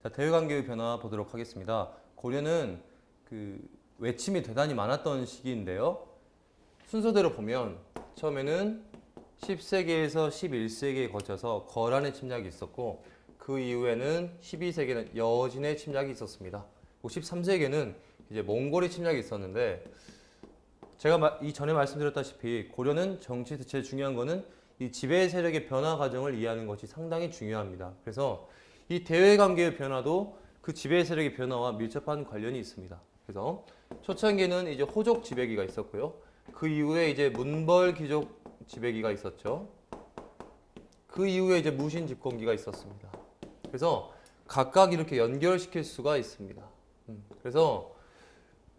자, 대외관계의 변화 보도록 하겠습니다. 고려는 그 외침이 대단히 많았던 시기인데요. 순서대로 보면 처음에는 10세기에서 11세기에 거쳐서 거란의 침략이 있었고 그 이후에는 12세기에는 여진의 침략이 있었습니다. 13세기에는 이제 몽골의 침략이 있었는데 제가 이전에 말씀드렸다시피 고려는 정치에서 제일 중요한 거는 이 지배 세력의 변화 과정을 이해하는 것이 상당히 중요합니다. 그래서 이 대외관계의 변화도 그 지배 세력의 변화와 밀접한 관련이 있습니다. 그래서 초창기에는 이제 호족 지배기가 있었고요. 그 이후에 이제 문벌 귀족 지배기가 있었죠. 그 이후에 이제 무신 집권기가 있었습니다. 그래서 각각 이렇게 연결시킬 수가 있습니다. 그래서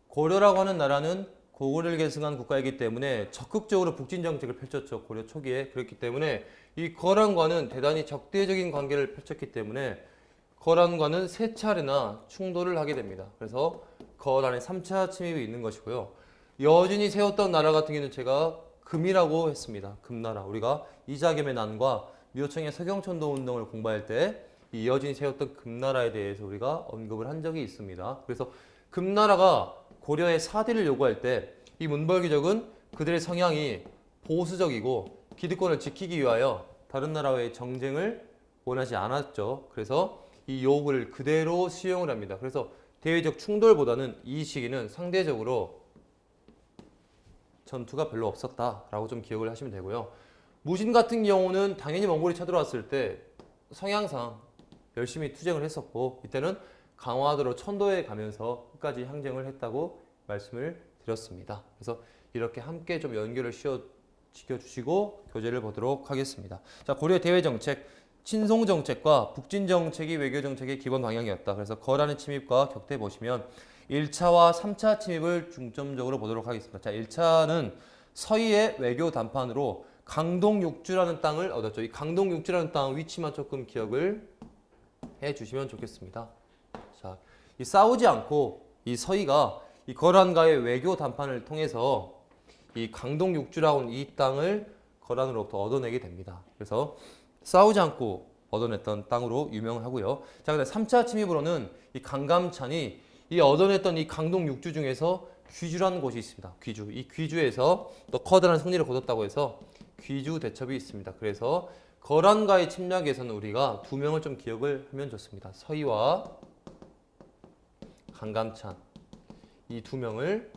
고려라고 하는 나라는 고구려를 계승한 국가이기 때문에 적극적으로 북진 정책을 펼쳤죠. 고려 초기에. 그렇기 때문에 이 거란과는 대단히 적대적인 관계를 펼쳤기 때문에 거란과는 3차례나 충돌을 하게 됩니다. 그래서 거란의 3차 침입이 있는 것이고요. 여진이 세웠던 나라 같은 경우는 제가 금이라고 했습니다. 금나라. 우리가 이자겸의 난과 묘청의 서경천도 운동을 공부할 때 이 여진이 세웠던 금나라에 대해서 우리가 언급을 한 적이 있습니다. 그래서 금나라가 고려의 사대를 요구할 때 이 문벌귀족은 그들의 성향이 보수적이고 기득권을 지키기 위하여 다른 나라와의 정쟁을 원하지 않았죠. 그래서 이 요구를 그대로 수용을 합니다. 그래서 대외적 충돌보다는 이 시기는 상대적으로 전투가 별로 없었다라고 좀 기억을 하시면 되고요. 무신 같은 경우는 당연히 몽골이 쳐들어왔을 때 성향상 열심히 투쟁을 했었고 이때는 강화도로 천도에 가면서 끝까지 항쟁을 했다고 말씀을 드렸습니다. 그래서 이렇게 함께 좀 연결을 지켜주시고 교재를 보도록 하겠습니다. 자, 고려의 대외 정책, 친송 정책과 북진 정책이 외교 정책의 기본 방향이었다. 그래서 거란의 침입과 격퇴 보시면 1차와 3차 침입을 중점적으로 보도록 하겠습니다. 자, 1차는 서희의 외교 담판으로 강동육주라는 땅을 얻었죠. 이 강동육주라는 땅 위치만 조금 기억을 해 주시면 좋겠습니다. 자, 이 싸우지 않고 이 서희가 이 거란과의 외교 담판을 통해서 이 강동육주라고 하는 이 땅을 거란으로부터 얻어내게 됩니다. 그래서 싸우지 않고 얻어냈던 땅으로 유명하고요. 자, 근데 3차 침입으로는 이 강감찬이 이 얻어냈던 이 강동육주 중에서 귀주라는 곳이 있습니다. 귀주. 이 귀주에서 또 커다란 승리를 거뒀다고 해서 귀주 대첩이 있습니다. 그래서 거란과의 침략에서는 우리가 2명을 좀 기억을 하면 좋습니다. 서희와 강감찬. 이 2명을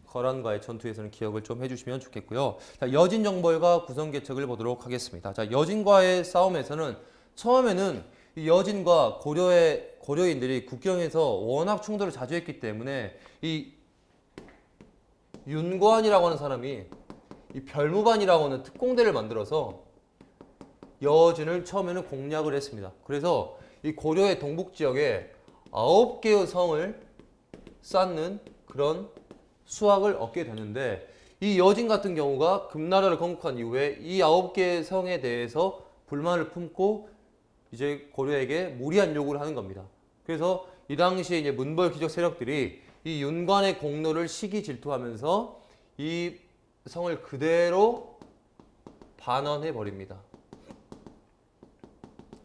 거란과의 전투에서는 기억을 좀 해주시면 좋겠고요. 자, 여진정벌과 구성개척을 보도록 하겠습니다. 자, 여진과의 싸움에서는 처음에는 이 여진과 고려인들이 국경에서 워낙 충돌을 자주 했기 때문에 이 윤관이라고 하는 사람이 이 별무반이라고 하는 특공대를 만들어서 여진을 처음에는 공략을 했습니다. 그래서 이 고려의 동북 지역에 9개의 성을 쌓는 그런 수확을 얻게 되는데 이 여진 같은 경우가 금나라를 건국한 이후에 이 9개의 성에 대해서 불만을 품고 이제 고려에게 무리한 요구를 하는 겁니다. 그래서 이 당시에 이제 문벌 귀족 세력들이 이 윤관의 공로를 시기 질투하면서 이 성을 그대로 반환해 버립니다.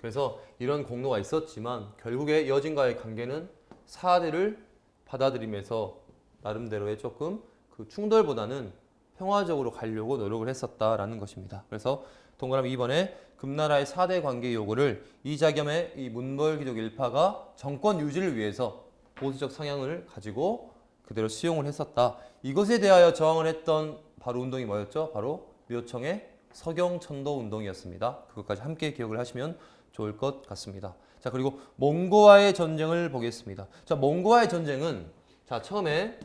그래서 이런 공로가 있었지만 결국에 여진과의 관계는 사대를 받아들이면서 나름대로의 조금 그 충돌보다는 평화적으로 가려고 노력을 했었다라는 것입니다. 그래서 동그라미 2번에 금나라의 4대 관계 요구를 이자겸의 이 문벌귀족 일파가 정권 유지를 위해서 보수적 성향을 가지고 그대로 수용을 했었다. 이것에 대하여 저항을 했던 바로 운동이 뭐였죠? 바로 묘청의 서경천도 운동이었습니다. 그것까지 함께 기억을 하시면 좋을 것 같습니다. 자, 그리고 몽고와의 전쟁을 보겠습니다. 자, 몽고와의 전쟁은 자, 처음에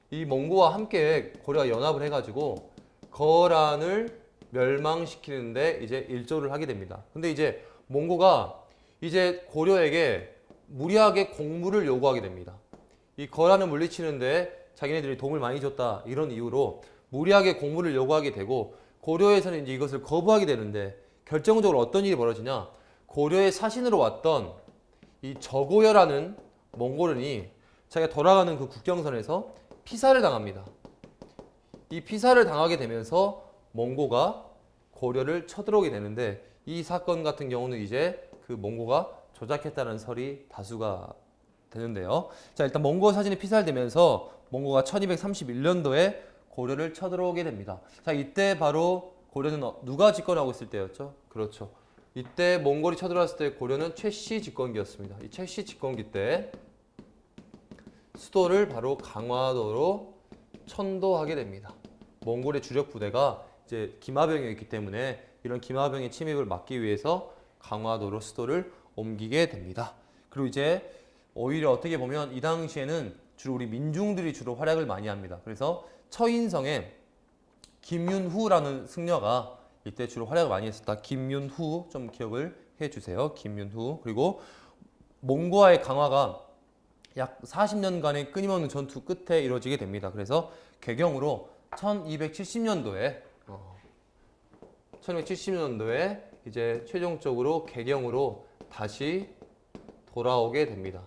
이 몽고와 함께 고려가 연합을 해가지고 거란을 멸망시키는데 이제 일조를 하게 됩니다. 근데 이제 몽고가 이제 고려에게 무리하게 공물을 요구하게 됩니다. 이 거란을 물리치는데 자기네들이 도움을 많이 줬다 이런 이유로 무리하게 공물을 요구하게 되고 고려에서는 이제 이것을 거부하게 되는데 결정적으로 어떤 일이 벌어지냐? 고려의 사신으로 왔던 이 저고여라는 몽골인이 자기가 돌아가는 그 국경선에서 피살을 당합니다. 이 피살을 당하게 되면서 몽고가 고려를 쳐들어오게 되는데 이 사건 같은 경우는 이제 그 몽고가 조작했다는 설이 다수가 되는데요. 자, 일단 몽고 사진이 피살되면서 몽고가 1231년도에 고려를 쳐들어오게 됩니다. 자, 이때 바로 고려는 누가 집권하고 있을 때였죠? 그렇죠. 이때 몽골이 쳐들어왔을 때 고려는 최씨 집권기였습니다. 이 최씨 집권기 때 수도를 바로 강화도로 천도하게 됩니다. 몽골의 주력 부대가 이제 기마병이었기 때문에 이런 기마병의 침입을 막기 위해서 강화도로 수도를 옮기게 됩니다. 그리고 이제 오히려 어떻게 보면 이 당시에는 주로 우리 민중들이 주로 활약을 많이 합니다. 그래서 처인성에 김윤후라는 승려가 이때 주로 활약을 많이 했었다. 김윤후 좀 기억을 해주세요. 김윤후. 그리고 몽고와의 강화가 약 40년간의 끊임없는 전투 끝에 이루어지게 됩니다. 그래서 개경으로 1270년도에 이제 최종적으로 개경으로 다시 돌아오게 됩니다.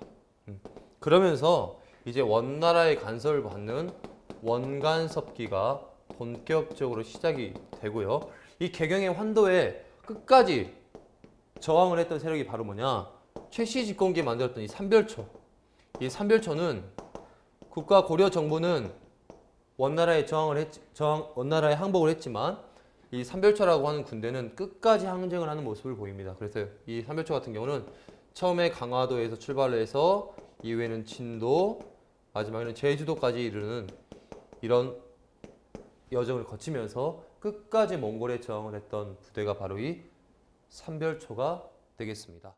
그러면서 이제 원나라의 간섭을 받는 원간섭기가 본격적으로 시작이 되고요. 이 개경의 환도에 끝까지 저항을 했던 세력이 바로 뭐냐? 최씨 집권기에 만들었던 이 삼별초. 이 삼별초는 국가 고려 정부는 원나라에 원나라에 항복을 했지만 이 삼별초라고 하는 군대는 끝까지 항쟁을 하는 모습을 보입니다. 그래서 이 삼별초 같은 경우는 처음에 강화도에서 출발을 해서 이후에는 진도, 마지막에는 제주도까지 이르는 이런 여정을 거치면서 끝까지 몽골에 저항을 했던 부대가 바로 이 삼별초가 되겠습니다.